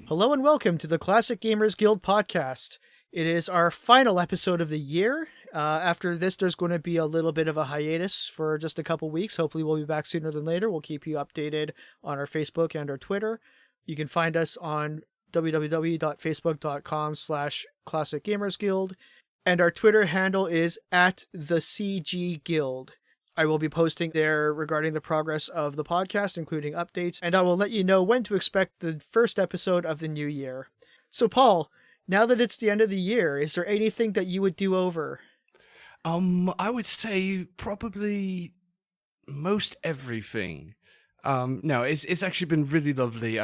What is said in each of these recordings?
Hello and welcome to the Classic Gamers Guild podcast. It is our final episode of the year. After this, there's going to be a little bit of a hiatus for just a couple weeks. Hopefully we'll be back sooner than later. We'll keep you updated on our Facebook and our Twitter. You can find us on www.facebook.com/classicgamersguild, and our Twitter handle is @thecgguild. I will be posting there regarding the progress of the podcast, including updates, and I will let you know when to expect the first episode of the new year. So, Paul, now that it's the end of the year, is there anything that you would do over? I would say probably most everything. No, it's actually been really lovely.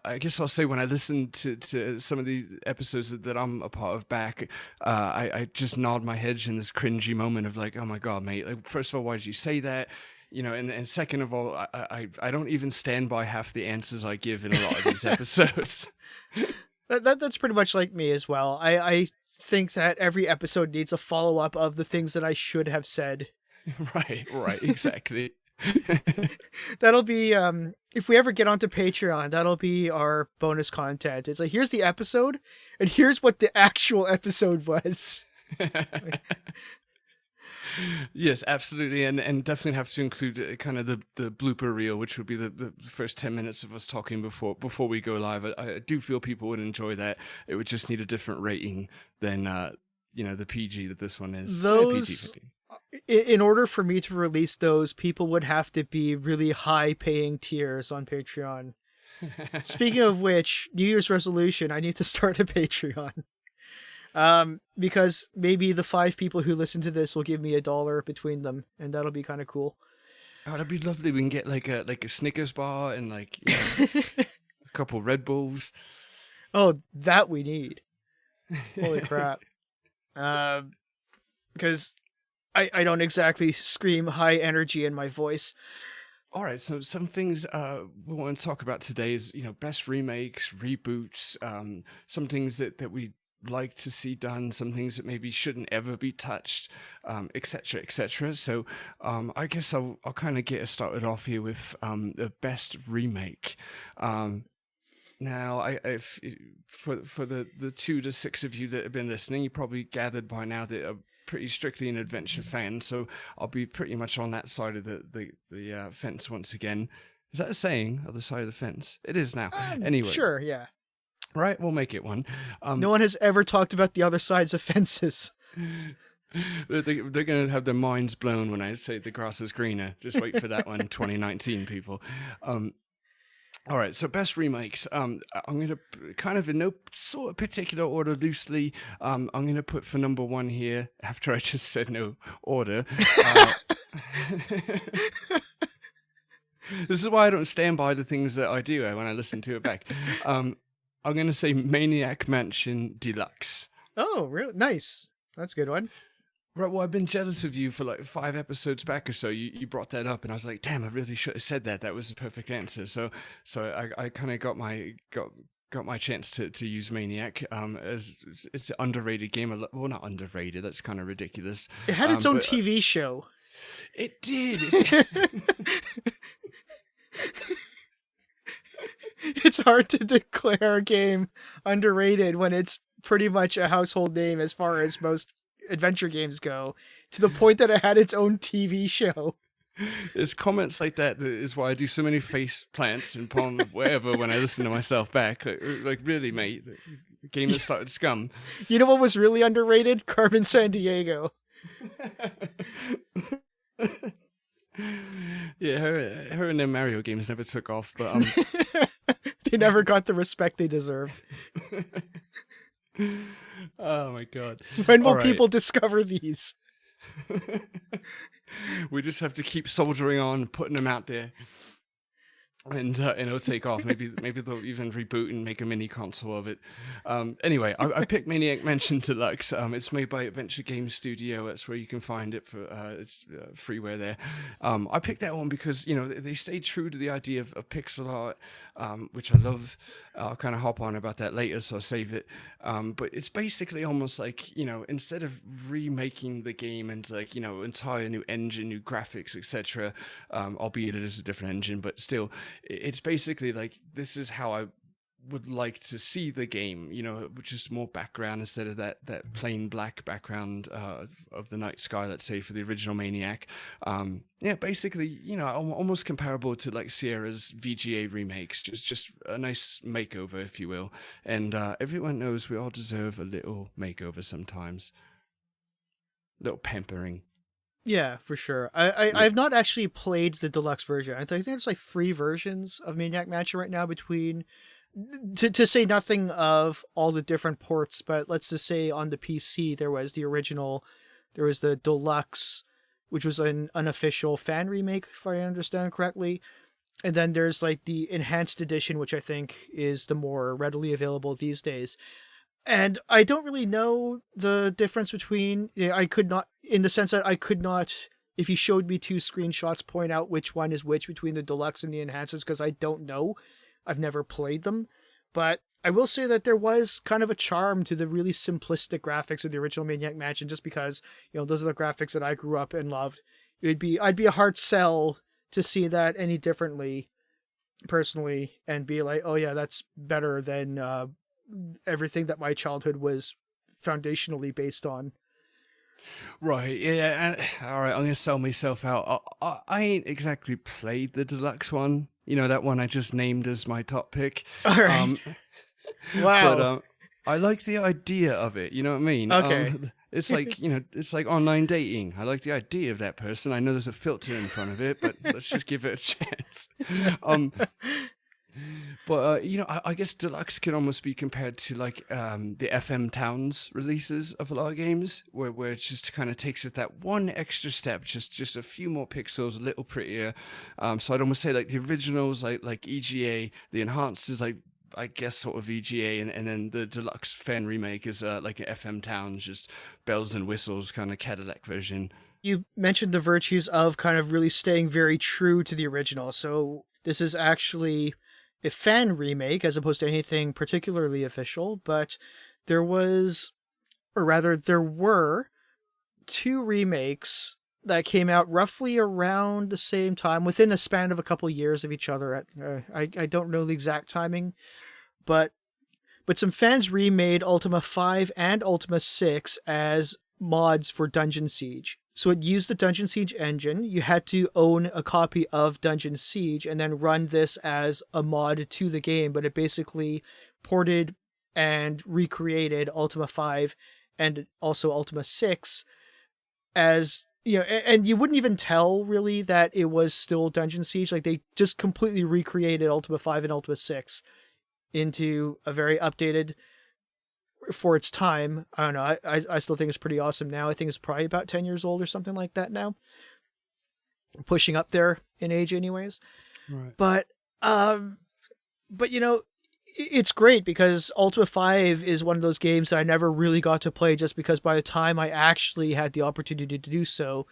I guess I'll say when I listen to some of these episodes that I'm a part of back, I just nod my head in this cringy moment of like, oh my God, mate. Like, first of all, why did you say that? You know, and second of all, I don't even stand by half the answers I give in a lot of these episodes. That's pretty much like me as well. I think that every episode needs a follow-up of the things that I should have said. Right, exactly. That'll be, if we ever get onto Patreon, that'll be our bonus content. It's like, here's the episode, and here's what the actual episode was. Yes, absolutely, and definitely have to include kind of the blooper reel, which would be the first 10 minutes of us talking before we go live. I do feel people would enjoy that. It would just need a different rating than the PG that this one is. Those, in order for me to release those, people would have to be really high-paying tiers on Patreon. Speaking of which, New Year's resolution, I need to start a Patreon. Because maybe the 5 people who listen to this will give me $1 between them, and that'll be kind of cool. Oh, that'd be lovely. We can get like a Snickers bar and a couple Red Bulls. Oh, that we need. Holy crap. Because I don't exactly scream high energy in my voice. All right, so some things we want to talk about today is, best remakes, reboots, some things that we like to see done, some things that maybe shouldn't ever be touched, etc., etc. So I guess I'll kind of get us started off here with the best remake. Now, for the 2 to 6 of you that have been listening, you probably gathered by now that I'm pretty strictly an adventure fan, so I'll be pretty much on that side of the fence once again. Is that a saying, other side of the fence? It is now. Anyway. Sure, yeah. Right, we'll make it one. No one has ever talked about the other sides of fences. They're going to have their minds blown when I say the grass is greener. Just wait for that one, 2019, people. All right, so best remakes. I'm going to kind of in no sort of particular order, loosely. I'm going to put for number 1 here, after I just said no order. This is why I don't stand by the things that I do when I listen to it back. I'm going to say Maniac Mansion Deluxe. Oh, really? Nice. That's a good one. Right, well, I've been jealous of you for like 5 episodes back or so. You brought that up, and I was like, damn, I really should have said that. That was the perfect answer. So I kind of got my chance to use Maniac as it's an underrated game. Well, not underrated. That's kind of ridiculous. It had its own TV show. It did. It's hard to declare a game underrated when it's pretty much a household name as far as most adventure games go, to the point that it had its own TV show. It's comments like that is why I do so many face plants and palm whatever when I listen to myself back. Like really, mate, the game that started Scum. You know what was really underrated? Carmen Sandiego. Yeah, her and their Mario games never took off, but they never got the respect they deserve. Oh my God. When will people discover these? We just have to keep soldiering on, putting them out there. And it'll take off. Maybe they'll even reboot and make a mini console of it. Anyway, I picked Maniac Mansion Deluxe. It's made by Adventure Game Studio. That's where you can find it for it's freeware there. I picked that one because they stayed true to the idea of pixel art, which I love. I'll kind of hop on about that later, so I'll save it. But it's basically almost like instead of remaking the game into like entire new engine, new graphics, etc. Albeit it is a different engine, but still. it's basically like, this is how I would like to see the game, which is more background instead of that plain black background of the night sky, let's say, for the original Maniac. Yeah, basically, almost comparable to like Sierra's VGA remakes, just a nice makeover, if you will. And everyone knows we all deserve a little makeover sometimes, little pampering. Yeah, for sure. I've not actually played the deluxe version. I think there's like 3 versions of Maniac Mansion right now, between to say nothing of all the different ports, but let's just say on the PC there was the original, there was the deluxe, which was an unofficial fan remake, if I understand correctly. And then there's like the enhanced edition, which I think is the more readily available these days. And I don't really know the difference between, I could not, in the sense that I could not, if you showed me 2 screenshots, point out which one is which between the deluxe and the enhanced, because I don't know. I've never played them. But I will say that there was kind of a charm to the really simplistic graphics of the original Maniac Mansion, just because, those are the graphics that I grew up and loved. I'd be a hard sell to see that any differently, personally, and be like, oh yeah, that's better than everything that my childhood was foundationally based on. Right, yeah, all right, I'm gonna sell myself out. I ain't exactly played the deluxe one, that one I just named as my top pick. All right. Wow. But I like the idea of it, you know what I mean? Okay. It's like, it's like online dating. I like the idea of that person. I know there's a filter in front of it, but let's just give it a chance. But I guess deluxe can almost be compared to like the FM Towns releases of a lot of games, where it just kind of takes it that one extra step, just a few more pixels, a little prettier. So I'd almost say like the originals, like EGA, the enhanced is like, I guess, sort of EGA, and then the deluxe fan remake is like an FM Towns, just bells and whistles kind of Cadillac version. You mentioned the virtues of kind of really staying very true to the original. So this is actually a fan remake as opposed to anything particularly official, but there was, or rather there were, 2 remakes that came out roughly around the same time, within a span of a couple years of each other. I don't know the exact timing, but some fans remade Ultima 5 and Ultima 6 as mods for Dungeon Siege. So it used the Dungeon Siege engine. You had to own a copy of Dungeon Siege and then run this as a mod to the game, but it basically ported and recreated Ultima 5 and also Ultima 6 as, and you wouldn't even tell really that it was still Dungeon Siege. Like, they just completely recreated Ultima 5 and Ultima 6 into a very updated, for its time. I don't know. I still think it's pretty awesome now. I think it's probably about 10 years old or something like that now. Pushing up there in age anyways. Right. But it's great because Ultima 5 is one of those games that I never really got to play, just because by the time I actually had the opportunity to do so,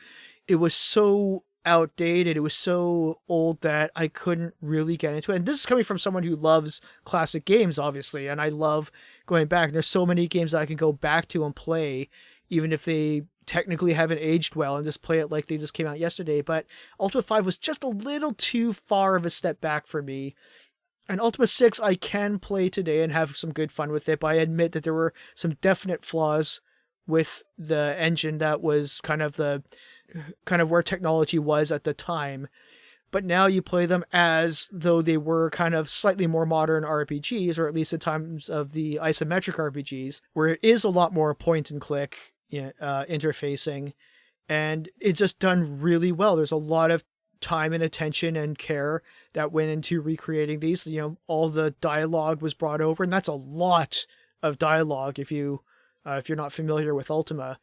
it was so outdated. It was so old that I couldn't really get into it. And this is coming from someone who loves classic games, obviously, and I love going back. There's so many games that I can go back to and play, even if they technically haven't aged well, and just play it like they just came out yesterday. But Ultima 5 was just a little too far of a step back for me. And Ultima 6 I can play today and have some good fun with it, but I admit that there were some definite flaws with the engine that was kind of where technology was at the time. But now you play them as though they were kind of slightly more modern RPGs, or at least at times of the isometric RPGs, where it is a lot more point and click interfacing, and it's just done really well. There's a lot of time and attention and care that went into recreating these. All the dialogue was brought over, and that's a lot of dialogue if you're not familiar with Ultima.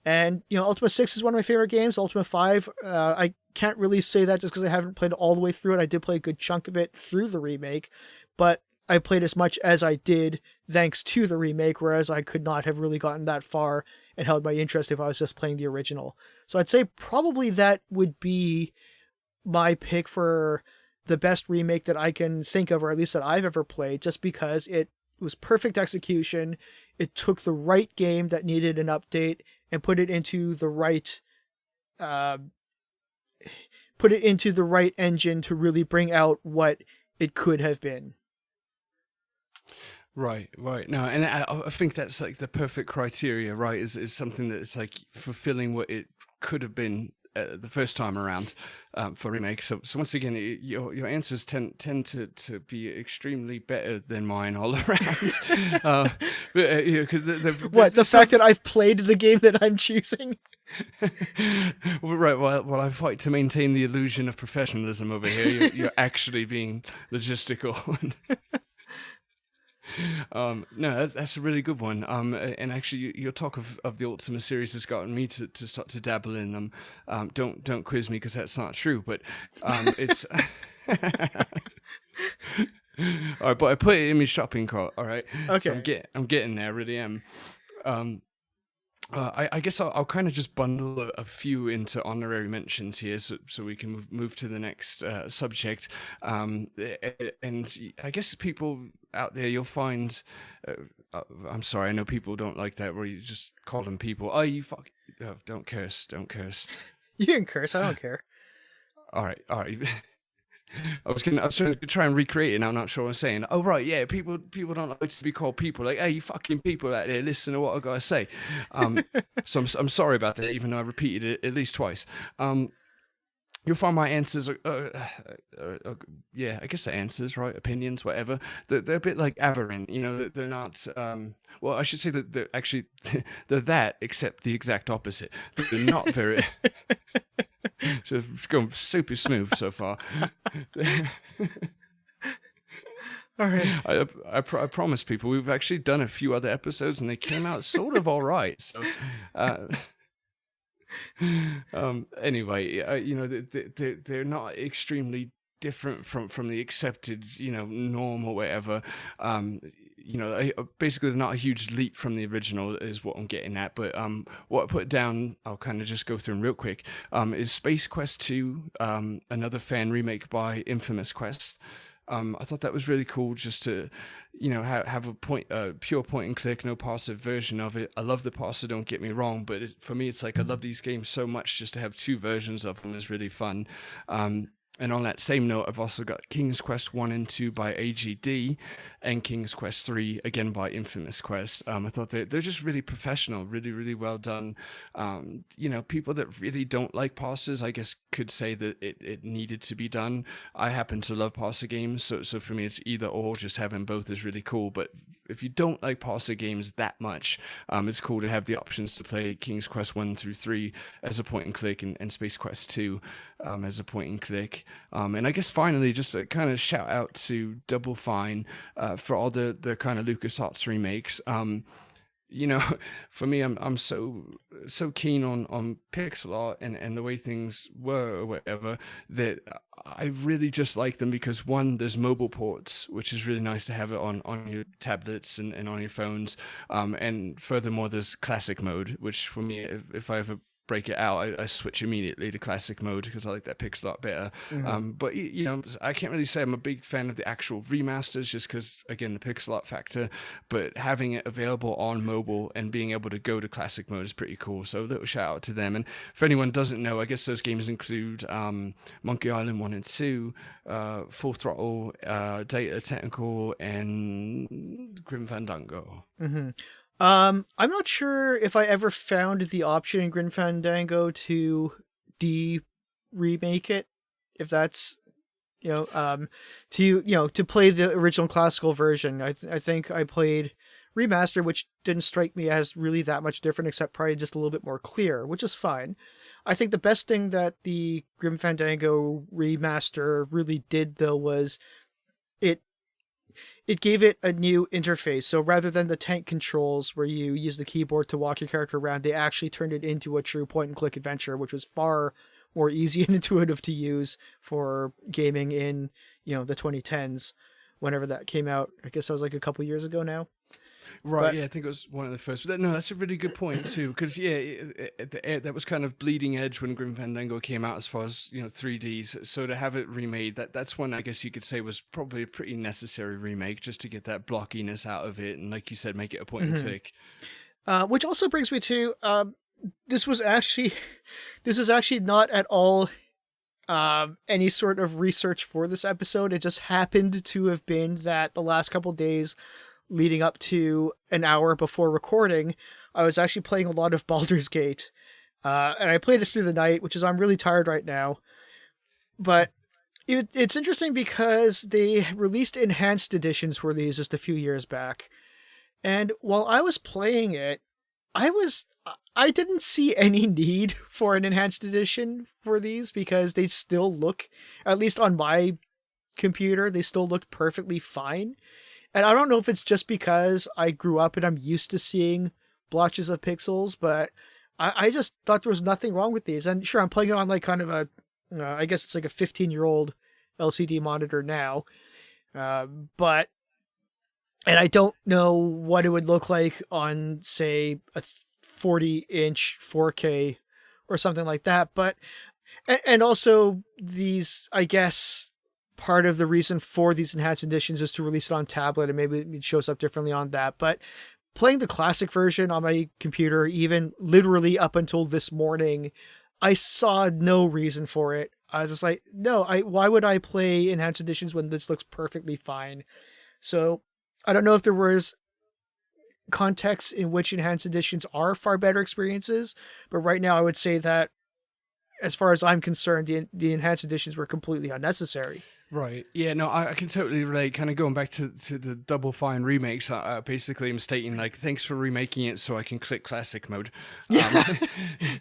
And, Ultima 6 is one of my favorite games. Ultima 5, I can't really say that just because I haven't played all the way through it. I did play a good chunk of it through the remake, but I played as much as I did thanks to the remake, whereas I could not have really gotten that far and held my interest if I was just playing the original. So I'd say probably that would be my pick for the best remake that I can think of, or at least that I've ever played, just because it was perfect execution. It took the right game that needed an update and put it into the right engine to really bring out what it could have been. Right, right. No, and I think that's like the perfect criteria, right? Is something that's like fulfilling what it could have been the first time around for remake. So once again, your answers tend to be extremely better than mine all around. But because What, the fact that I've played the game that I'm choosing? Right. Well, I fight to maintain the illusion of professionalism over here. You're actually being logistical. No, that's a really good one. And actually, your talk of the Ultima series has gotten me to start to dabble in them. Don't quiz me because that's not true. But it's all right. But I put it in my shopping cart. All right. So Okay. I'm getting there. I really am. Um, I guess I'll kind of just bundle a few into honorary mentions here, so we can move to the next subject. And I guess people out there, you'll find. I'm sorry, I know people don't like that where you just call them people. Oh, you fuck! Oh, don't curse! Don't curse! You can curse. I don't care. All right, all right. I was trying to try and recreate it, and I'm not sure what I'm saying. Oh right, yeah, people don't like to be called people. Like, hey, you fucking people out there, listen to what I gotta say. So I'm sorry about that, even though I repeated it at least twice. You'll find my answers yeah, I guess the answers, right? Opinions, whatever. They're a bit like aberrant, you know. They're not. Well, I should say that they're actually they're that, except the exact opposite. They're not very. So it's going super smooth so far. All right. I promise people we've actually done a few other episodes and they came out sort of all right. So, anyway, you know, they're not extremely different from the accepted, you know, norm or whatever. You know, basically, they're not a huge leap from the original, is what I'm getting at. But what I put down, I'll kind of just go through them real quick. Is Space Quest 2, another fan remake by Infamous Quest. I thought that was really cool, just to, you know, have a pure point and click, no passive version of it. I love the passive, don't get me wrong, but for me, it's like I love these games so much. Just to have two versions of them is really fun. And on that same note, I've also got King's Quest 1 and 2 by AGD and King's Quest 3, again by Infamous Quest. I thought they're just really professional, really, really well done. You know, people that really don't like passes, I guess, could say that it needed to be done. I happen to love passer games, so for me, it's either or. Just having both is really cool. But if you don't like passer games that much, it's cool to have the options to play King's Quest 1 through 3 as a point and click and Space Quest 2 as a point and click. And I guess finally, just a kind of shout out to Double Fine for all the kind of LucasArts remakes. You know, for me, I'm so keen on pixel art and the way things were or whatever, that I really just like them because, one, there's mobile ports, which is really nice to have it on your tablets and on your phones. And furthermore, there's classic mode, which for me, if I ever break it out, I switch immediately to classic mode because I like that pixel art better. Mm-hmm. But you know, I can't really say I'm a big fan of the actual remasters, just because, again, the pixel art factor. But having it available on mobile and being able to go to classic mode is pretty cool. So a little shout out to them. And for anyone who doesn't know, I guess those games include Monkey Island 1 and 2, Full Throttle, Data Technical, and Grim Fandango. Mm-hmm. I'm not sure if I ever found the option in Grim Fandango to remake it, if that's, you know, to play the original classical version. I think I played Remaster, which didn't strike me as really that much different, except probably just a little bit more clear, which is fine. I think the best thing that the Grim Fandango Remaster really did, though, was it gave it a new interface. So rather than the tank controls where you use the keyboard to walk your character around, they actually turned it into a true point and click adventure, which was far more easy and intuitive to use for gaming in, you know, the 2010s, whenever that came out. I guess that was like a couple years ago now. Right, But yeah, I think it was one of the first. But no, that's a really good point too, because yeah, that was kind of bleeding edge when Grim Fandango came out, as far as, you know, 3Ds. So to have it remade, that's one I guess you could say was probably a pretty necessary remake, just to get that blockiness out of it, and like you said, make it a point and click. which also brings me to this was actually not at all any sort of research for this episode. It just happened to have been that the last couple days leading up to an hour before recording, I was actually playing a lot of Baldur's Gate. And I played it through the night, which is I'm really tired right now. But it's interesting because they released enhanced editions for these just a few years back. And while I was playing it, I didn't see any need for an enhanced edition for these because they still look, at least on my computer, they still look perfectly fine. And I don't know if it's just because I grew up and I'm used to seeing blotches of pixels, but I just thought there was nothing wrong with these. And sure, I'm playing it on like kind of a, I guess it's like a 15-year-old LCD monitor now. But, and I don't know what it would look like on, say, a 40-inch 4K or something like that. But, and also these, I guess, part of the reason for these enhanced editions is to release it on tablet, and maybe it shows up differently on that. But playing the classic version on my computer, even literally up until this morning, I saw no reason for it. I was just like, no, why would I play enhanced editions when this looks perfectly fine? So I don't know if there was contexts in which enhanced editions are far better experiences, but right now I would say that as far as I'm concerned, the enhanced editions were completely unnecessary. Right. Yeah, no, I can totally relate. Kind of going back to the Double Fine remakes, basically I'm stating, like, thanks for remaking it so I can click classic mode. Yeah,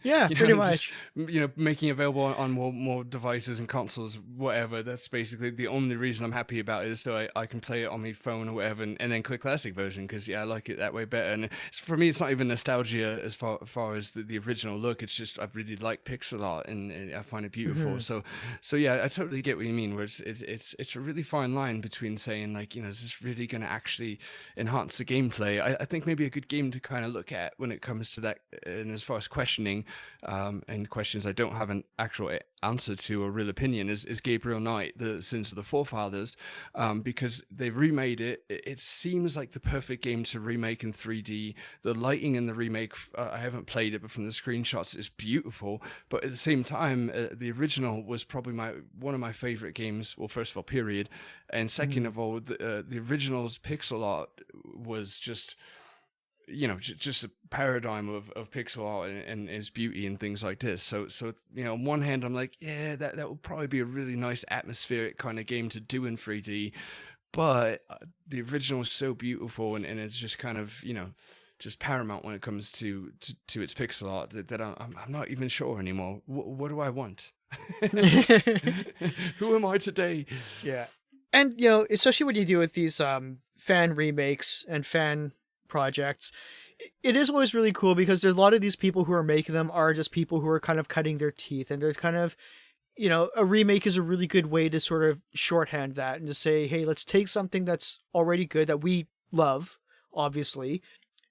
yeah, you pretty know, much. making it available on more devices and consoles, whatever. That's basically the only reason I'm happy about it, is so I can play it on my phone or whatever, and then click classic version, because, yeah, I like it that way better. And for me, it's not even nostalgia as far as the original look. It's just I really like pixel art, and I find it beautiful. Mm-hmm. So yeah, I totally get what you mean, where it's a really fine line between saying, like, is this really going to actually enhance the gameplay? I think maybe a good game to kind of look at when it comes to that, and as far as questioning and questions I don't have an actual answer to or real opinion, is Gabriel Knight, the Sins of the Forefathers, because they've remade it. It seems like the perfect game to remake in 3D. The lighting in the remake, I haven't played it, but from the screenshots, it's beautiful. But at the same time, the original was probably one of my favorite games. Well, first of all, period, and second of all, the original's pixel art was just, just a paradigm of pixel art and its beauty and things like this. So on one hand, I'm like, yeah, that would probably be a really nice atmospheric kind of game to do in 3D, but the original is so beautiful, and it's just kind of, just paramount when it comes to its pixel art, that I'm not even sure anymore. What do I want? Who am I today? Yeah. And, especially when you deal with these fan remakes and fan projects, it is always really cool because there's a lot of these people who are making them are just people who are kind of cutting their teeth, and they're kind of, a remake is a really good way to sort of shorthand that and to say, hey, let's take something that's already good that we love, obviously,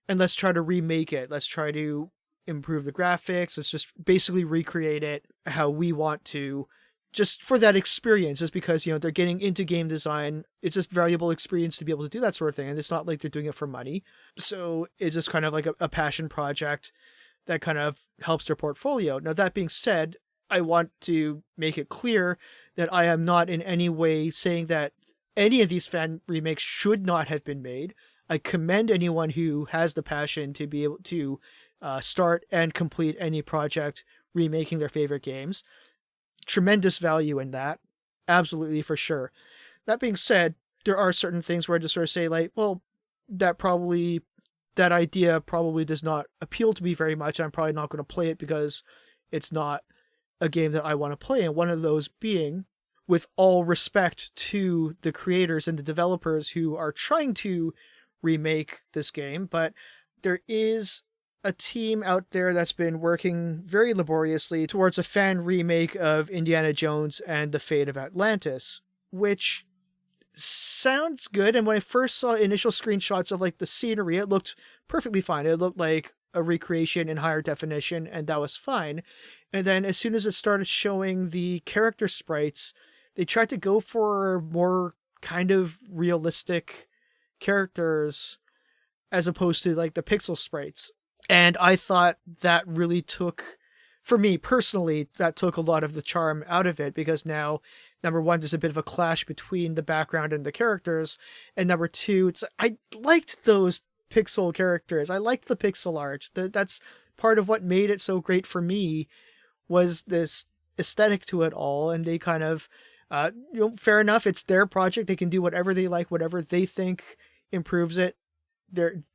and let's try to remake it. Let's try to improve the graphics. Let's just basically recreate it how we want to, just for that experience, just because, they're getting into game design. It's just valuable experience to be able to do that sort of thing. And it's not like they're doing it for money. So it's just kind of like a passion project that kind of helps their portfolio. Now, that being said, I want to make it clear that I am not in any way saying that any of these fan remakes should not have been made. I commend anyone who has the passion to be able to start and complete any project remaking their favorite games. Tremendous value in that. Absolutely, for sure. That being said, there are certain things where I just sort of say, like, well, that idea probably does not appeal to me very much. I'm probably not going to play it because it's not a game that I want to play. And one of those being, with all respect to the creators and the developers who are trying to remake this game, but there is a team out there that's been working very laboriously towards a fan remake of Indiana Jones and the Fate of Atlantis, which sounds good. And when I first saw initial screenshots of like the scenery, it looked perfectly fine. It looked like a recreation in higher definition, and that was fine. And then as soon as it started showing the character sprites, they tried to go for more kind of realistic characters as opposed to like the pixel sprites. And I thought that really took for me personally, that took a lot of the charm out of it, because now, number one, there's a bit of a clash between the background and the characters, and number two, I liked those pixel characters. I liked the pixel art. That's part of what made it so great for me, was this aesthetic to it all, and they kind of, fair enough, it's their project. They can do whatever they like, whatever they think improves it.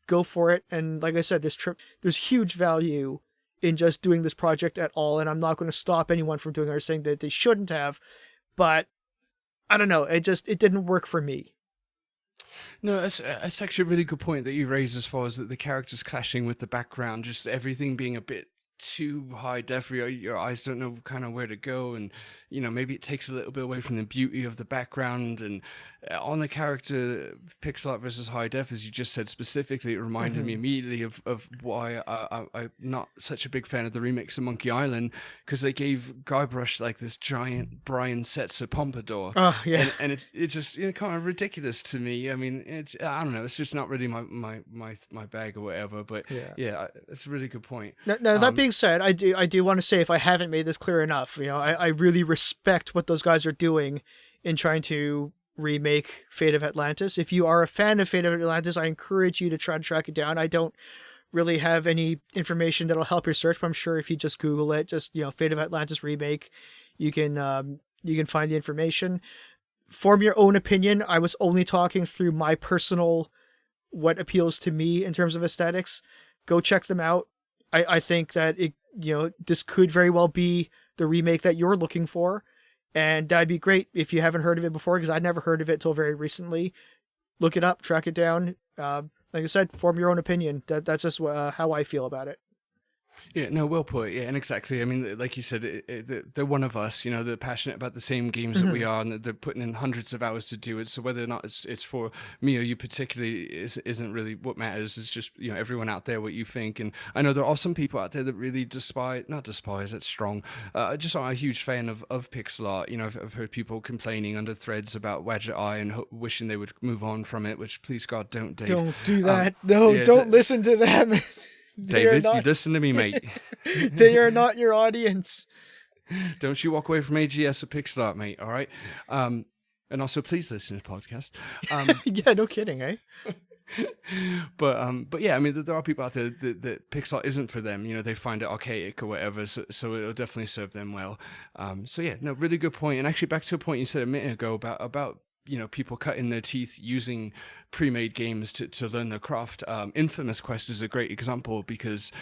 Go for it. And like I said, there's huge value in just doing this project at all, and I'm not going to stop anyone from doing it or saying that they shouldn't have, but I don't know, it didn't work for me. No, that's actually a really good point that you raised, as far as the characters clashing with the background, just everything being a bit too high def. Your eyes don't know kind of where to go, and maybe it takes a little bit away from the beauty of the background. And on the character pixel art versus high def, as you just said specifically, it reminded me immediately of why I'm not such a big fan of the remix of Monkey Island, because they gave Guybrush like this giant Brian Setzer pompadour. Oh yeah. And it just kind of ridiculous to me. I mean, I don't know, it's just not really my bag or whatever. But yeah, it's a really good point. Now that being said, I do want to say, if I haven't made this clear enough, I really respect what those guys are doing in trying to remake Fate of Atlantis. If you are a fan of Fate of Atlantis, I encourage you to try to track it down. I don't really have any information that'll help your search, but I'm sure if you just Google it, just Fate of Atlantis remake, you can find the information. Form your own opinion. I was only talking through my personal, what appeals to me in terms of aesthetics. Go check them out. I think that this could very well be the remake that you're looking for, and that'd be great if you haven't heard of it before, because I'd never heard of it till very recently. Look it up, track it down. Like I said, form your own opinion. That's just how I feel about it. Yeah, no, well put. Yeah, and exactly. I mean, like you said, they're one of us. They're passionate about the same games that we are, and they're putting in hundreds of hours to do it. So whether or not it's for me or you particularly isn't really what matters. It's just everyone out there, what you think. And I know there are some people out there that really not despise. That's strong. Just aren't a huge fan of pixel art. I've heard people complaining under threads about Wadget Eye and wishing they would move on from it. Which, please God, don't, Dave. Don't do that. Don't listen to them. David, you listen to me, mate. They are not your audience. Don't you walk away from AGS or pixel art, mate, all right? And also, please listen to the podcast. Yeah, no kidding, eh? But yeah, I mean, there are people out there that pixel art isn't for them. They find it archaic or whatever, so it'll definitely serve them well. So yeah, no, really good point. And actually, back to a point you said a minute ago about people cutting their teeth using pre-made games to learn their craft. Infamous Quest is a great example, because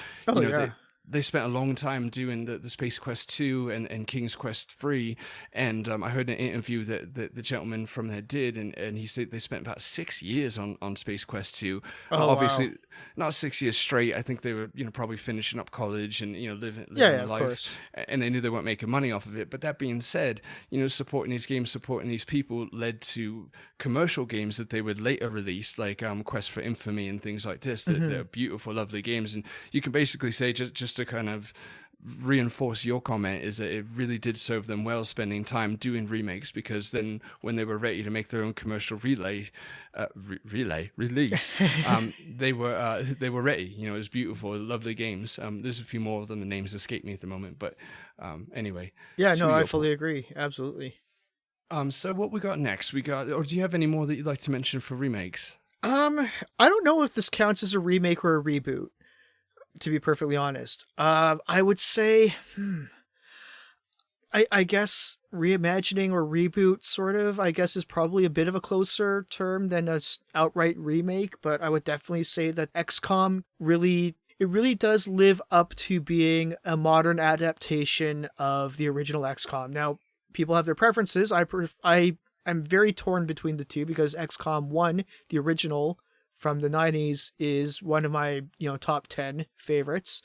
they spent a long time doing the Space Quest 2 and King's Quest 3, and I heard an interview that the gentleman from there did, and he said they spent about 6 years on Space Quest 2. Obviously, wow. Not 6 years straight. I think they were probably finishing up college and living life, course. And they knew they weren't making money off of it. But that being said, supporting these games, supporting these people led to commercial games that they would later release, like Quest for Infamy and things like this. They're beautiful, lovely games, and you can basically say, just to kind of reinforce your comment, is that it really did serve them well spending time doing remakes, because then when they were ready to make their own commercial release, they were ready. It was beautiful, lovely games. There's a few more of them, the names escape me at the moment, but anyway. Yeah, no, I fully agree. Absolutely. So what we got next? Or do you have any more that you'd like to mention for remakes? I don't know if this counts as a remake or a reboot, to be perfectly honest. I would say, I guess reimagining or reboot, sort of, I guess, is probably a bit of a closer term than an outright remake, but I would definitely say that XCOM really does live up to being a modern adaptation of the original XCOM. Now, people have their preferences. I'm very torn between the two, because XCOM 1, the original from the 90s, is one of my top 10 favorites.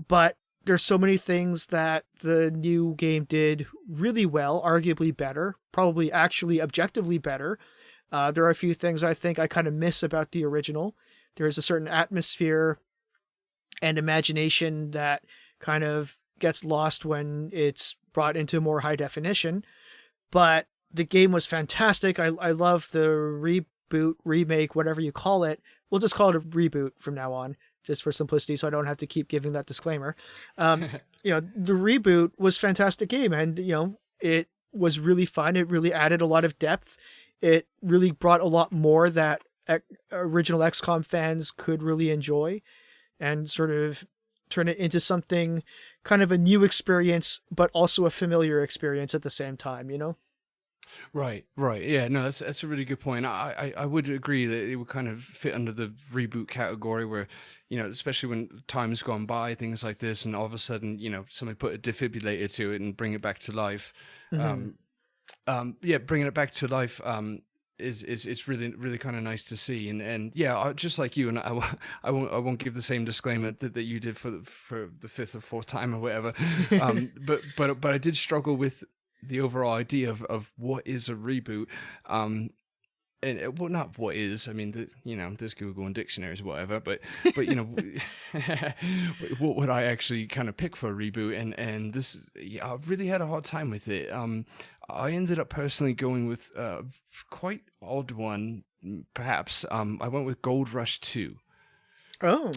But there's so many things that the new game did really well, arguably better, probably actually objectively better. There are a few things I think I kind of miss about the original. There's a certain atmosphere and imagination that kind of gets lost when it's brought into more high definition. But the game was fantastic. I love the reboot, remake, whatever you call it. We'll just call it a reboot from now on. just for simplicity, so I don't have to keep giving that disclaimer. The Reboot was a fantastic game, and it was really fun. It really added a lot of depth. It really brought a lot more that original XCOM fans could really enjoy, and sort of turn it into something kind of a new experience, but also a familiar experience at the same time. Right, right. Yeah, no, that's a really good point. I would agree that it would kind of fit under the reboot category where, especially when time's gone by, things like this, and all of a sudden, somebody put a defibrillator to it and bring it back to life. Mm-hmm. Yeah, bringing it back to life is really really kind of nice to see, and yeah, just like you, and I won't give the same disclaimer that you did for the fifth or fourth time or whatever. But I did struggle with the overall idea of what is a reboot. And well, not what is. I mean, there's Google and dictionaries, or whatever. But what would I actually kind of pick for a reboot? And this, yeah, I really had a hard time with it. I ended up personally going with quite odd one, perhaps. I went with Gold Rush 2. Oh.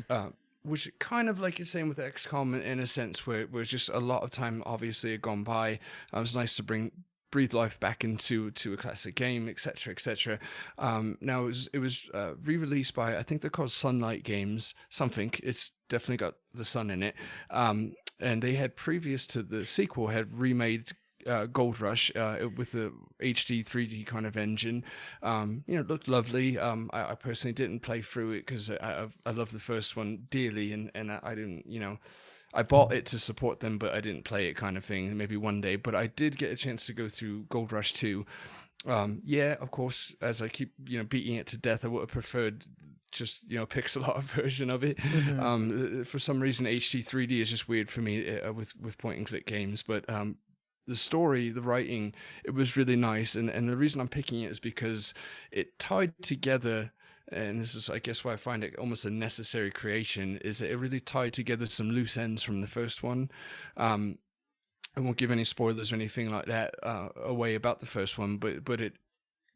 Which kind of like you're saying with XCOM in a sense, where just a lot of time obviously had gone by. It was nice to breathe life back into a classic game, etc., etc. Now it was re-released by, I think they're called Sunlight Games, something. It's definitely got the sun in it. And they had, previous to the sequel, had remade Gold Rush with the HD 3D kind of engine. It looked lovely. I personally didn't play through it because I love the first one dearly, and I didn't, I bought it to support them, but I didn't play it, kind of thing. Maybe one day, but I did get a chance to go through Gold Rush 2. Yeah, of course, as I keep beating it to death, I would have preferred just pixel art version of it. Mm-hmm. For some reason, HD 3D is just weird for me with point and click games, but the story, the writing, it was really nice, and the reason I'm picking it is because it tied together, and this is, I guess, why I find it almost a necessary creation, is that it really tied together some loose ends from the first one. I won't give any spoilers or anything like that away about the first one, but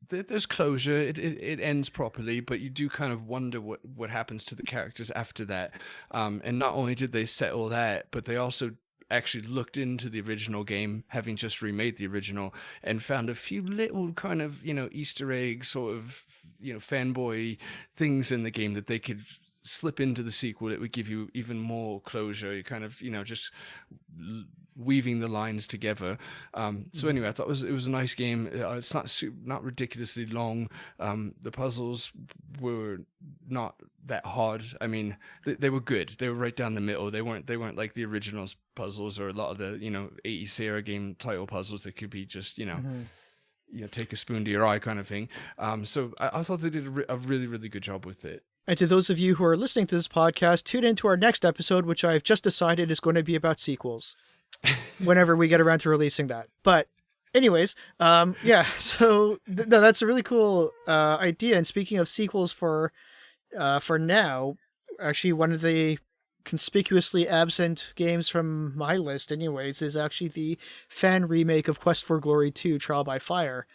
there's closure. It ends properly, but you do kind of wonder what happens to the characters after that. And not only did they settle that, but they also actually looked into the original game, having just remade the original, and found a few little kind of Easter egg sort of fanboy things in the game that they could slip into the sequel that would give you even more closure. You kind of just weaving the lines together. So anyway, I thought it was a nice game. It's not ridiculously long. The puzzles were not that hard. I mean, they were good. They were right down the middle. They weren't like the originals puzzles or a lot of the 80s Sierra game title puzzles that could be just take a spoon to your eye kind of thing. So I thought they did a really really good job with it. And to those of you who are listening to this podcast, tune into our next episode, which I've just decided is going to be about sequels whenever we get around to releasing that. But anyways, yeah, so no, that's a really cool idea. And speaking of sequels for now, actually one of the conspicuously absent games from my list anyways is actually the fan remake of Quest for Glory 2 Trial by Fire,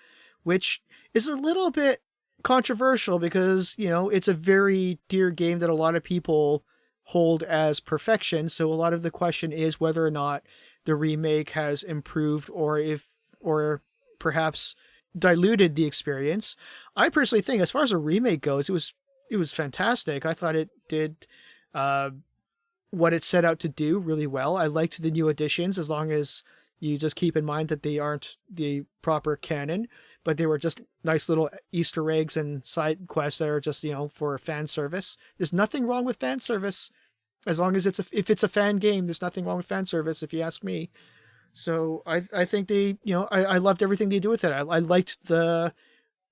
which is a little bit controversial because it's a very dear game that a lot of people hold as perfection. So a lot of the question is whether or not the remake has improved or perhaps diluted the experience. I personally think, as far as a remake goes, it was fantastic. I thought it did what it set out to do really well. I liked the new additions, as long as you just keep in mind that they aren't the proper canon, but they were just nice little Easter eggs and side quests that are just, for fan service. There's nothing wrong with fan service, as long as if it's a fan game. There's nothing wrong with fan service, if you ask me. So I think they, I loved everything they do with it. I liked the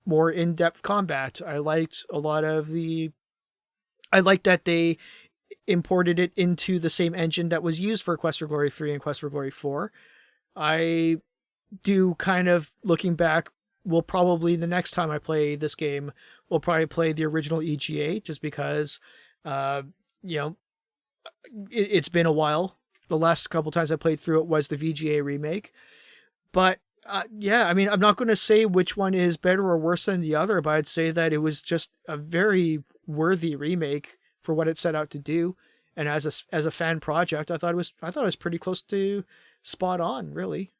more in-depth combat. I liked that they imported it into the same engine that was used for Quest for Glory 3 and Quest for Glory 4. I do kind of, looking back, will probably, the next time I play this game, will probably play the original EGA, just because, it's been a while. The last couple times I played through it was the VGA remake. But, yeah, I mean, I'm not going to say which one is better or worse than the other, but I'd say that it was just a very worthy remake for what it set out to do. And as a fan project, I thought it was pretty close to spot on, really.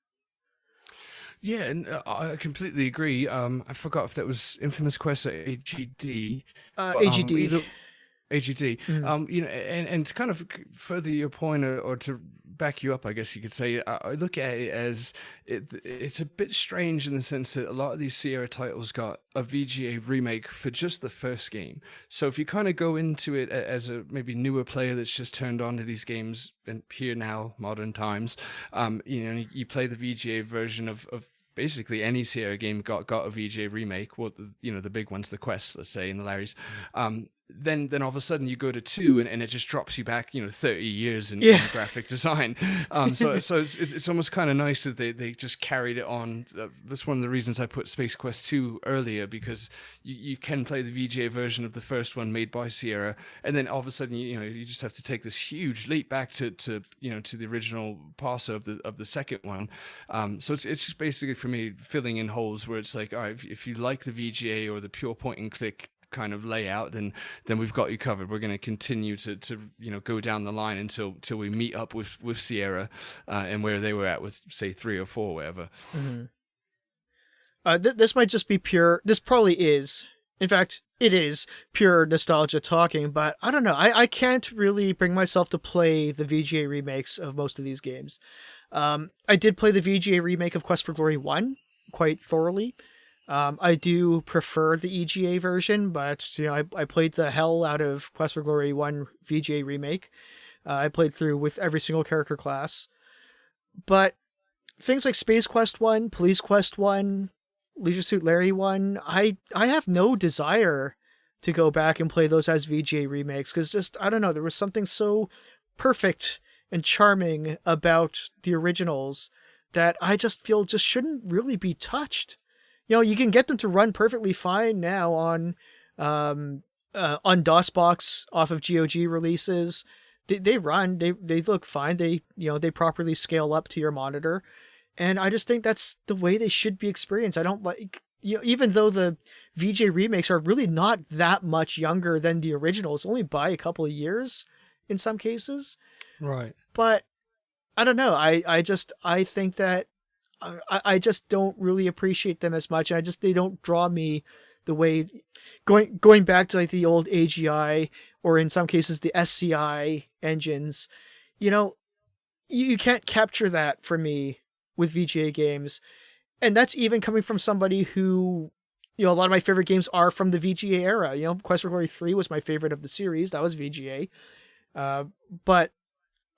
Yeah, and I completely agree. I forgot if that was Infamous Quest or AGD, but AGD. either AGD. Mm. And to kind of further your point, or to back you up, I guess you could say, I look at it as it's a bit strange in the sense that a lot of these Sierra titles got a VGA remake for just the first game. So if you kind of go into it as a maybe newer player that's just turned on to these games and here now, modern times, you play the VGA version of basically any Sierra game got a VGA remake. Well, the big ones, the quests, let's say, and the Larrys. Then all of a sudden you go to 2 and it just drops you back 30 years in graphic design. So it's almost kind of nice that they just carried it on. That's one of the reasons I put Space Quest 2 earlier, because you can play the VGA version of the first one made by Sierra, and then all of a sudden you just have to take this huge leap back to the original parser of the second one. So it's just basically, for me, filling in holes where it's like, all right, if you like the VGA or the pure point and click kind of layout, then we've got you covered. We're going to continue to go down the line until we meet up with Sierra and where they were at with, say, 3 or 4, whatever. Mm-hmm. This might just be pure. This probably is. In fact, it is pure nostalgia talking. But I don't know. I can't really bring myself to play the VGA remakes of most of these games. I did play the VGA remake of Quest for Glory 1 quite thoroughly. I do prefer the EGA version, but I played the hell out of Quest for Glory 1 VGA remake. I played through with every single character class. But things like Space Quest 1, Police Quest 1, Leisure Suit Larry 1, I have no desire to go back and play those as VGA remakes, because just, I don't know, there was something so perfect and charming about the originals that I just feel just shouldn't really be touched. You can get them to run perfectly fine now on DOSBox off of GOG releases. They run, they look fine. They properly scale up to your monitor, and I just think that's the way they should be experienced. I don't like, even though the VJ remakes are really not that much younger than the originals, only by a couple of years in some cases. Right. But I don't know. I think that I just don't really appreciate them as much. They don't draw me the way, going back to like the old AGI, or in some cases the SCI engines. You can't capture that for me with VGA games. And that's even coming from somebody who, a lot of my favorite games are from the VGA era. Quest for Glory 3 was my favorite of the series. That was VGA. But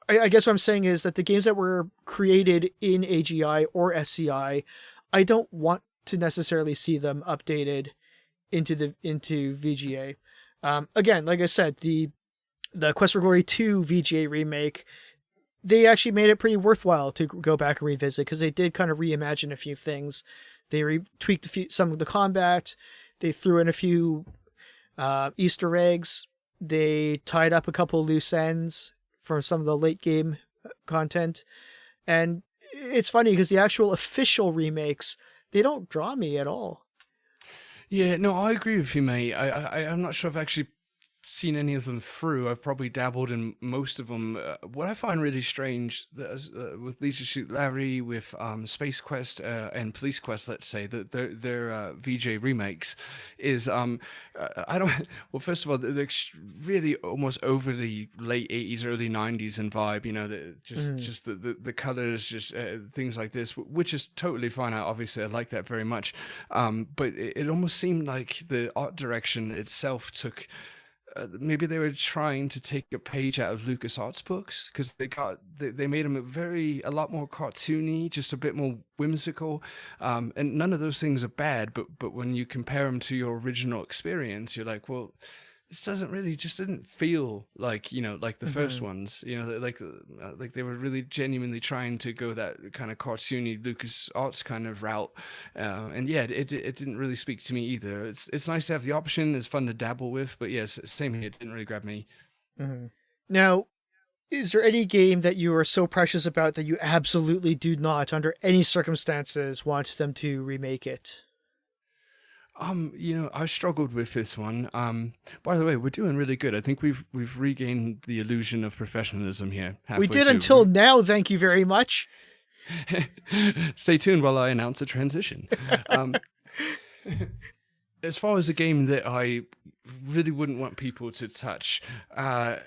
I guess what I'm saying is that the games that were created in AGI or SCI, I don't want to necessarily see them updated into VGA. Again, like I said, the Quest for Glory 2 VGA remake, they actually made it pretty worthwhile to go back and revisit, because they did kind of reimagine a few things. They tweaked some of the combat. They threw in a few Easter eggs. They tied up a couple loose ends for some of the late game content. And it's funny because the actual official remakes, they don't draw me at all. Yeah, no, I agree with you, mate. I'm not sure I've actually seen any of them through. I've probably dabbled in most of them. What I find really strange with Leisure Suit Larry, with Space Quest and Police Quest, let's say, that their VJ remakes, is I don't. Well, first of all, they're really almost over the late '80s, early '90s in vibe. Just the colors, just things like this, which is totally fine. Obviously, I like that very much. But it almost seemed like the art direction itself took. Maybe they were trying to take a page out of LucasArts books, because they made them a lot more cartoony, just a bit more whimsical, and none of those things are bad. But when you compare them to your original experience, you're like, well, this didn't feel like like the first ones. Like they were really genuinely trying to go that kind of cartoony LucasArts kind of route, and yeah, it didn't really speak to me either. It's nice to have the option. It's fun to dabble with, but yes, same here. It didn't really grab me. Mm-hmm. Now, is there any game that you are so precious about that you absolutely do not, under any circumstances, want them to remake it? I struggled with this one. By the way, we're doing really good. I think we've regained the illusion of professionalism here halfway We did through. until now, thank you very much. Stay tuned while I announce a transition. As far as a game that I really wouldn't want people to touch, I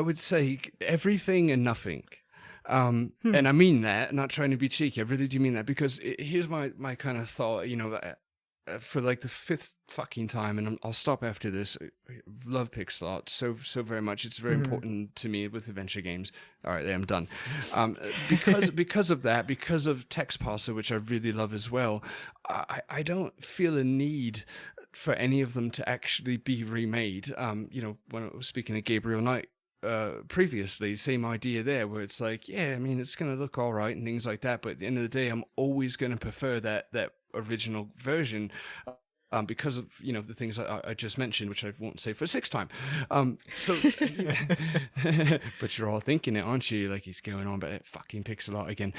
would say everything and nothing. And I mean that, not trying to be cheeky. I really do mean that, because here's my kind of thought, for like the fifth fucking time, and I'll stop after this. I love pixel art so very much. It's very important to me with adventure games. All right, there, I'm done. Because of that, because of text parser, which I really love as well, I don't feel a need for any of them to actually be remade. When I was speaking to Gabriel Knight previously, same idea there, where it's like, yeah, I mean, it's going to look all right and things like that, but at the end of the day, I'm always going to prefer that original version, because of the things I just mentioned, which I won't say for a sixth time. But you're all thinking it, aren't you? Like, he's going on about that fucking pixel art again.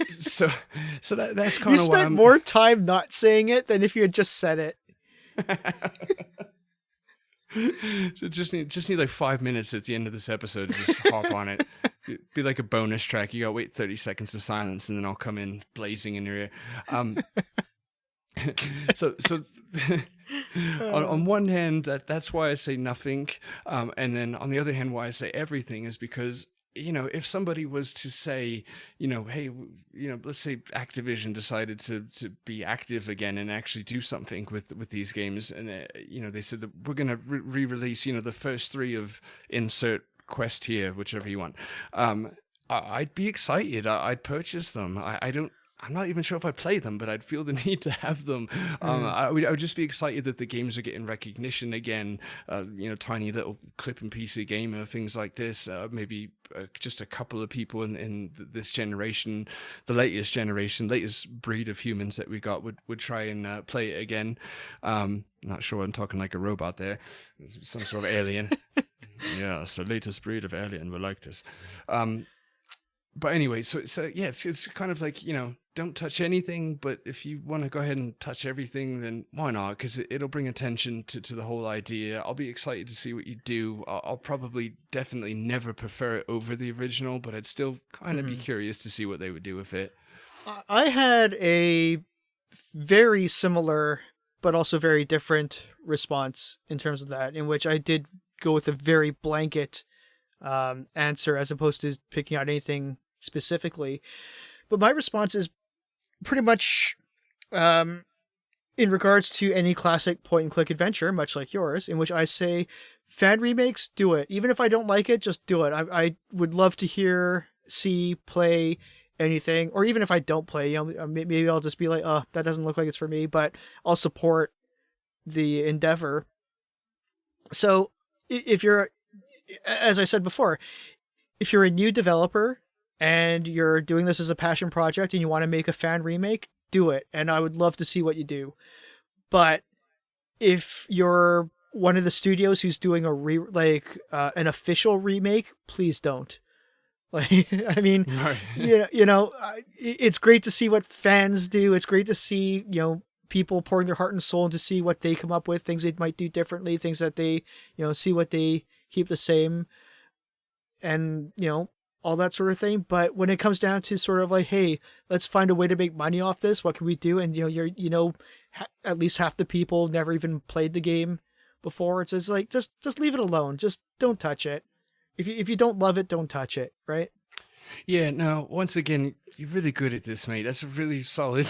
So that's kind You of why spent more time not saying it than if you had just said it. So just need like 5 minutes at the end of this episode to just hop on it. It'd be like a bonus track. You gotta wait 30 seconds of silence, and then I'll come in blazing in your ear. So on one hand, that's why I say nothing, and then on the other hand, why I say everything is because, if somebody was to say, hey, let's say Activision decided to be active again and actually do something with these games, and they said that we're going to re-release, the first 3 of insert quest here, whichever you want, I'd be excited. I'd purchase them. I'm not even sure if I play them, but I'd feel the need to have them. I would just be excited that the games are getting recognition again. Tiny little clip and piece of gamer, things like this. Maybe just a couple of people in this generation, the latest breed of humans that we got would try and play it again. Not sure I'm talking like a robot there. Some sort of alien. Yeah, it's the latest breed of alien. We like this. But anyway, so it's kind of like, don't touch anything, but if you want to go ahead and touch everything, then why not? Because it'll bring attention to the whole idea. I'll be excited to see what you do. I'll probably definitely never prefer it over the original, but I'd still kind of be curious to see what they would do with it. I had a very similar, but also very different response in terms of that, in which I did go with a very blanket answer as opposed to picking out anything specifically. But my response is pretty much in regards to any classic point and click adventure, much like yours, in which I say, fan remakes, do it. Even if I don't like it, just do it. I would love to hear, see, play anything, or even if I don't play, maybe I'll just be like, oh, that doesn't look like it's for me, but I'll support the endeavor. So if you're, as I said before, if you're a new developer and you're doing this as a passion project and you want to make a fan remake, do it. And I would love to see what you do. But if you're one of the studios who's doing an official remake, please don't. Like, I mean, Right. It's great to see what fans do. It's great to see, people pouring their heart and soul into see what they come up with, things they might do differently, things that they, see what they keep the same, and, all that sort of thing. But when it comes down to sort of like, hey, let's find a way to make money off this, what can we do? And, at least half the people never even played the game before. It's just like, just leave it alone. Just don't touch it. If you don't love it, don't touch it, right? Yeah, no, once again, you're really good at this, mate. That's really solid.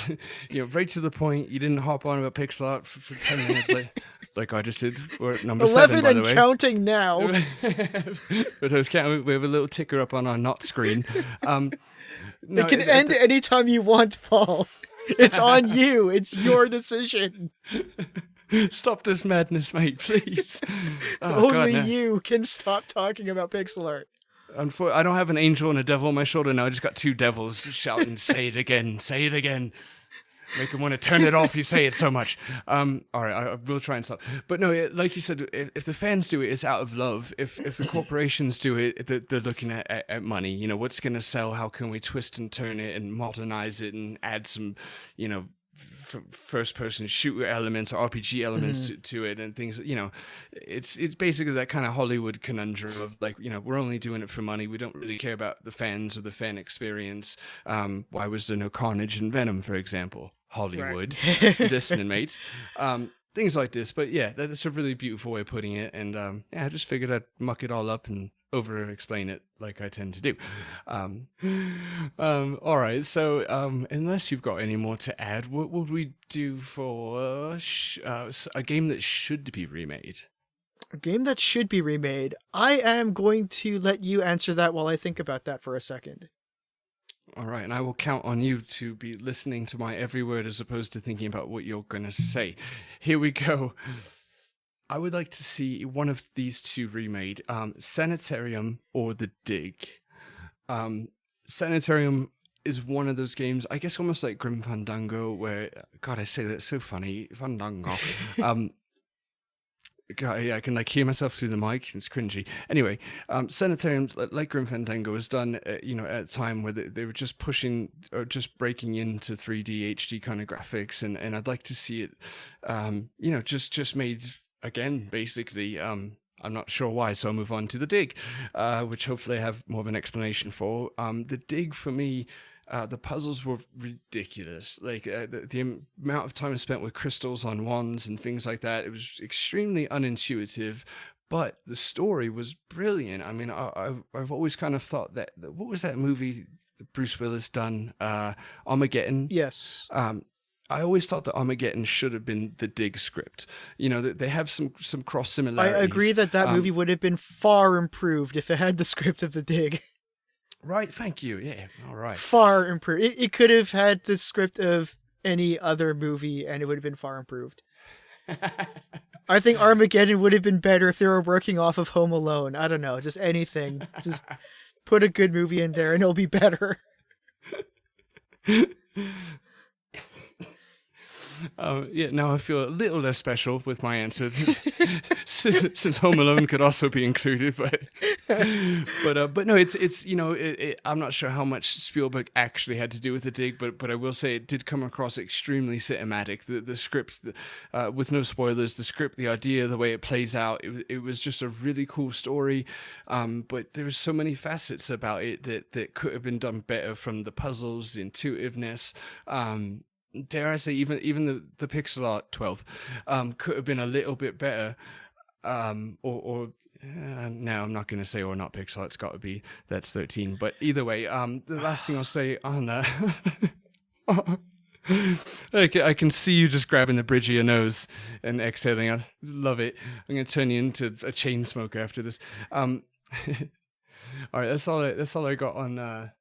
Right to the point. You didn't hop on about pixel art for 10 minutes like I just did. We're at number 7, by the way. 11 and counting now. But I was counting, we have a little ticker up on our not screen. No, it can end anytime you want, Paul. It's on you. It's your decision. Stop this madness, mate, please. Only you can stop talking about pixel art. I don't have an angel and a devil on my shoulder now. I just got 2 devils shouting, say it again, say it again. Make him want to turn it off. You say it so much. All right, I will try and stop. But no, like you said, if the fans do it, it's out of love. If the corporations do it, they're looking at money. What's going to sell? How can we twist and turn it and modernize it and add some, first person shooter elements or RPG elements to it and things. It's basically that kind of Hollywood conundrum of like, we're only doing it for money. We don't really care about the fans or the fan experience. Why was there no Carnage in Venom, for example? Hollywood, listening, mates. Things like this. But yeah, that's a really beautiful way of putting it. And I just figured I'd muck it all up and over explain it like I tend to do. All right. So unless you've got any more to add, what would we do for a game that should be remade? A game that should be remade. I am going to let you answer that while I think about that for a second. All right, and I will count on you to be listening to my every word as opposed to thinking about what you're going to say. Here we go. I would like to see one of these two remade, Sanitarium or The Dig. Sanitarium is one of those games, I guess almost like Grim Fandango, where, God, I say that so funny, Fandango. I can like hear myself through the mic. It's cringy. Anyway, Sanitarium, like Grim Fandango, was done, at a time where they were just pushing or just breaking into 3D HD kind of graphics, and I'd like to see it, just made again, basically. I'm not sure why, so I'll move on to The Dig, which hopefully I have more of an explanation for. The Dig, for me, the puzzles were ridiculous. Like the amount of time spent with crystals on wands and things like that, it was extremely unintuitive, but the story was brilliant. I mean, I've always kind of thought that, what was that movie that Bruce Willis done? Armageddon? Yes. I always thought that Armageddon should have been the Dig script. They have some cross similarities. I agree that movie would have been far improved if it had the script of The Dig. Right, thank you. Yeah, all right. Far improved. It could have had the script of any other movie, and it would have been far improved. I think Armageddon would have been better if they were working off of Home Alone. I don't know, just anything. Just put a good movie in there, and it'll be better. Now I feel a little less special with my answer, since Home Alone could also be included. But no, it's I'm not sure how much Spielberg actually had to do with The Dig, but I will say it did come across extremely cinematic. The script, with no spoilers, the script, the idea, the way it plays out, it was just a really cool story. But there was so many facets about it that could have been done better, from the puzzles, the intuitiveness. Dare I say, even the pixel art 12 could have been a little bit better, no, I'm not going to say or not pixel. It's got to be, that's 13. But either way, the last thing I'll say on that, I can see you just grabbing the bridge of your nose and exhaling. I love it. I'm going to turn you into a chain smoker after this. All right, that's all I got on that.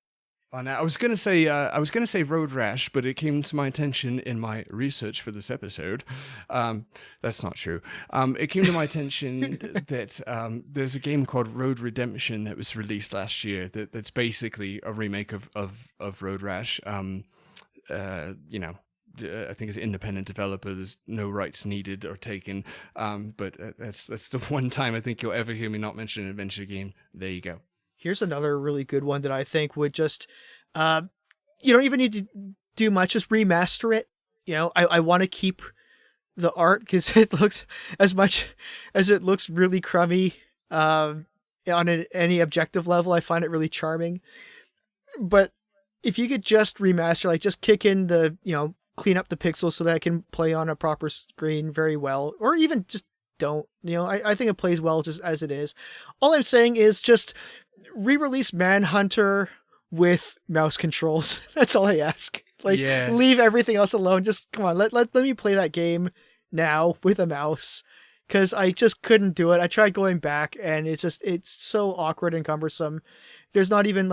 I was gonna say Road Rash, but it came to my attention in my research for this episode. That's not true. It came to my attention that there's a game called Road Redemption that was released last year. That's basically a remake of Road Rash. I think it's an independent developer. There's no rights needed or taken. But that's the one time I think you'll ever hear me not mention an adventure game. There you go. Here's another really good one that I think would just, you don't even need to do much, just remaster it. I want to keep the art because it looks, as much as it looks really crummy on any objective level, I find it really charming. But if you could just remaster, like just kick in clean up the pixels so that it can play on a proper screen very well, or even just don't, I think it plays well just as it is. All I'm saying is just re-release Manhunter with mouse controls. That's all I ask. Leave everything else alone. Just come on, let me play that game now with a mouse, because I just couldn't do it. I tried going back, and it's so awkward and cumbersome. There's not even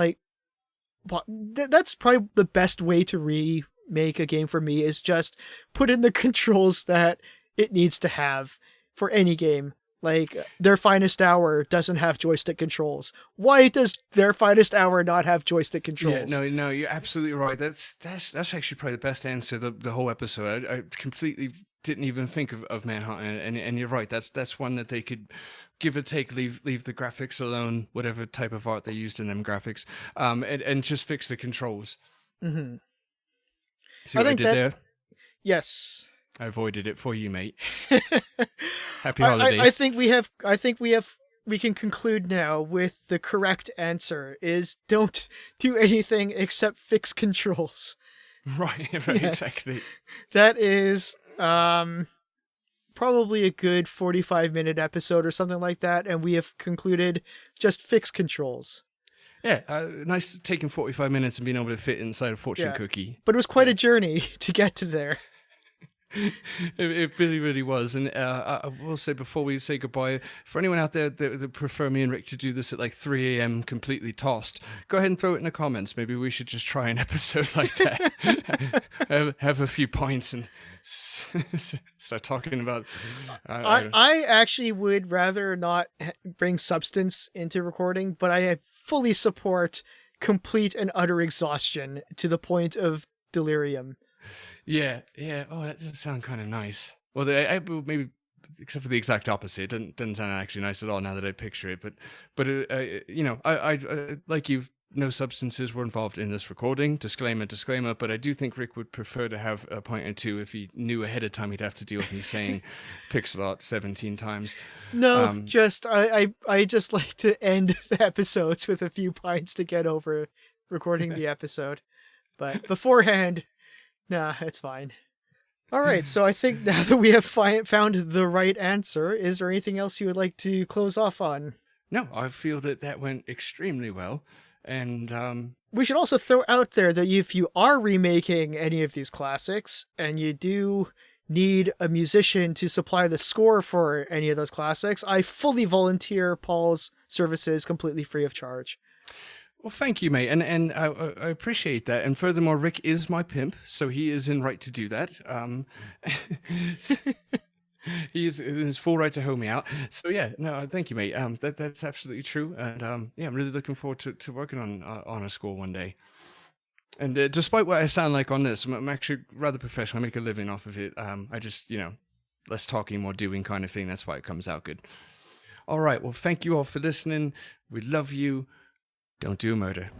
that's probably the best way to remake a game for me, is just put in the controls that it needs to have for any game. Like, Their Finest Hour doesn't have joystick controls. Why does Their Finest Hour not have joystick controls? Yeah, no, you're absolutely right. That's actually probably the best answer the whole episode. I completely didn't even think of Manhunt, and you're right. That's one that they could give or take, leave the graphics alone, whatever type of art they used in them graphics, and just fix the controls. Mm-hmm. See what I did there? Yes. I avoided it for you, mate. Happy I holidays. think we can conclude now with the correct answer is don't do anything except fix controls. Right, Yes. exactly. That is probably a good 45-minute episode or something like that, and we have concluded just fix controls. Yeah, nice taking 45 minutes and being able to fit inside a fortune cookie. But it was quite a journey to get to there. It really, really was. And I will say before we say goodbye, for anyone out there that prefer me and Rick to do this at like 3 a.m. completely tossed, go ahead and throw it in the comments. Maybe we should just try an episode like that. have a few points and start talking about... I actually would rather not bring substance into recording, but I fully support complete and utter exhaustion to the point of delirium. Yeah. Oh, that does sound kind of nice. Well, maybe except for the exact opposite, it doesn't sound actually nice at all now that I picture it. But you know, I like you. No substances were involved in this recording. Disclaimer. But I do think Rick would prefer to have a point or two if he knew ahead of time he'd have to deal with me saying pixel art 17 times. No, I just like to end the episodes with a few pints to get over recording the episode. But beforehand, nah, it's fine. All right, so I think now that we have found the right answer, is there anything else you would like to close off on? No, I feel that went extremely well. And we should also throw out there that if you are remaking any of these classics and you do need a musician to supply the score for any of those classics, I fully volunteer Paul's services completely free of charge. Well, thank you, mate, and I appreciate that. And furthermore, Rick is my pimp, so he is in right to do that. He is in his full right to hoe me out. So yeah, no, thank you, mate. That's absolutely true, and yeah, I'm really looking forward to working on a score one day. And despite what I sound like on this, I'm actually rather professional. I make a living off of it. I just, less talking, more doing kind of thing. That's why it comes out good. All right, well, thank you all for listening. We love you. Don't do murder.